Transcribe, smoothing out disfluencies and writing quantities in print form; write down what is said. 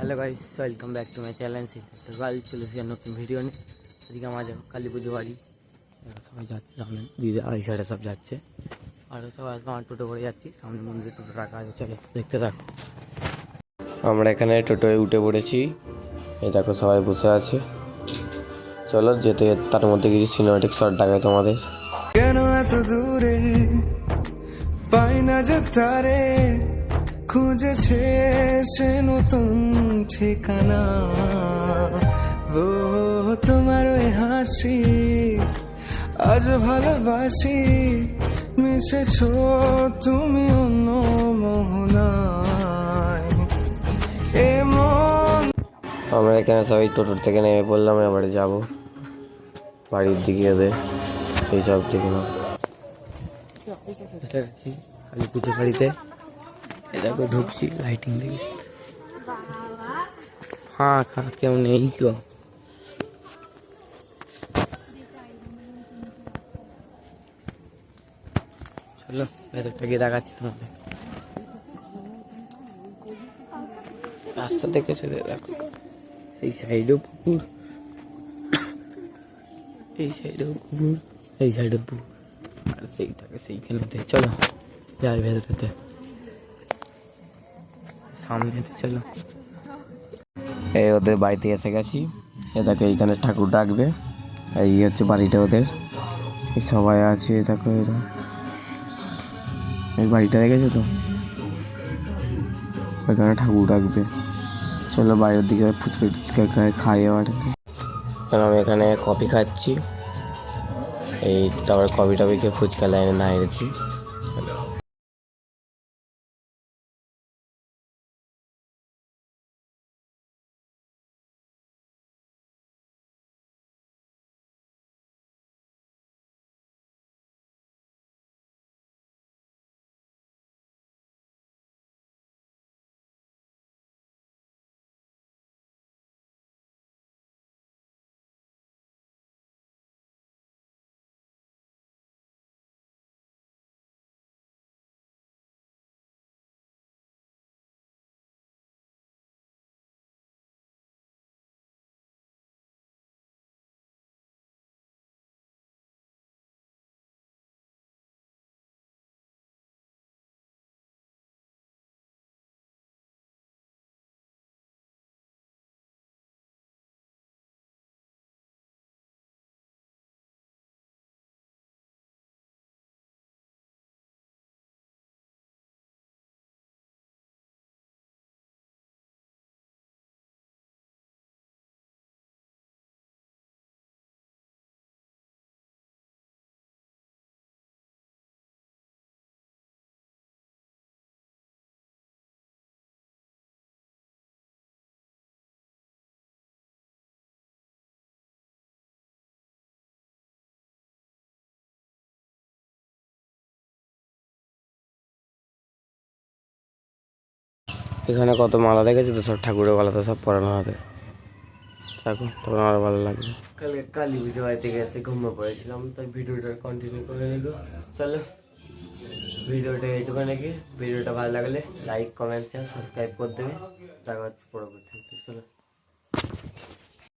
Hello guys, welcome back to my channel. तो guys चलो से नतून भिडियो নিয়ে আজকে আমাদের কালী পুজো বাড়ি সবাই যাচ্ছে সামনে দিদি এই সাইডে সব যাচ্ছে আর সবাই আজকে আমার টোটো করে যাচ্ছি সামনে মন্দিরে টোটো রাখা আছে। চলো দেখতে থাকো। আমরা এখানে টোটোয় উঠে পড়েছি, এই দেখো সবাই বসে আছে। চলো যেতে তার মধ্যে কিছু সিনেমাটিক শট দেখায় তোমাদের। কেন এত দূরে পাই না যে তারে, খুঁজেছে সে নতুন ঠিকানা। ও তোমার ওই হাসি আজ ভালোবাসি, মিশেছো তুমি অন্য মোহনায়। এমন আমরা এখানে সবাই টোটোর থেকে নেমে পড়লাম, এবারে যাবো বাড়ির দিকে। ওদের এইসব দিকে না কালী পুজো বাড়িতে দেখো ঢুকছি, লাইটিং দেখছি। হ্যাঁ কেউ নেই কেউ। চলো ভেতরটা গিয়ে দেখাচ্ছি তোমাদের। রাস্তা দেখেছে দেখো, এই সাইডেও পুকুর, এই সাইডেও পুকুর, এই সাইডেও পুকুর, আর সেইটাকে সেইখানেতে। চলো যাই ভেতরেতে, সামনেতে। চলো এই ওদের বাড়িতে এসে গেছি। এ দেখো এইখানে ঠাকুর ডাকবে, এই হচ্ছে বাড়িটা ওদের, এই সবাই আছে। দেখো এরা এই বাড়িটা দেখেছো তো, ওইখানে ঠাকুর ডাকবে। চলো বাইরের দিকে ফুচকা টুচকা খাইয়ে বাড়িতে। কারণ আমি এখানে কফি খাচ্ছি, এই তারপর কফি টফি খেয়ে ফুচকা লাইনে দাঁড়িয়েছি। এখানে কত মালা দেখেছি তো, সব ঠাকুরের গলাতে সব পরানো হবে। দেখো তখন আরো ভালো লাগবে। কালকে কালী পুজো বাড়ি থেকে এসে ঘুমিয়ে পড়েছিলাম, তাই ভিডিওটা কন্টিনিউ করে নিল। চলো ভিডিওটা এইটুকু নাকি। ভিডিওটা ভালো লাগলে লাইক কমেন্ট শেয়ার সাবস্ক্রাইব করে দেবে। দেখা হচ্ছে পরবর্তী। চলো।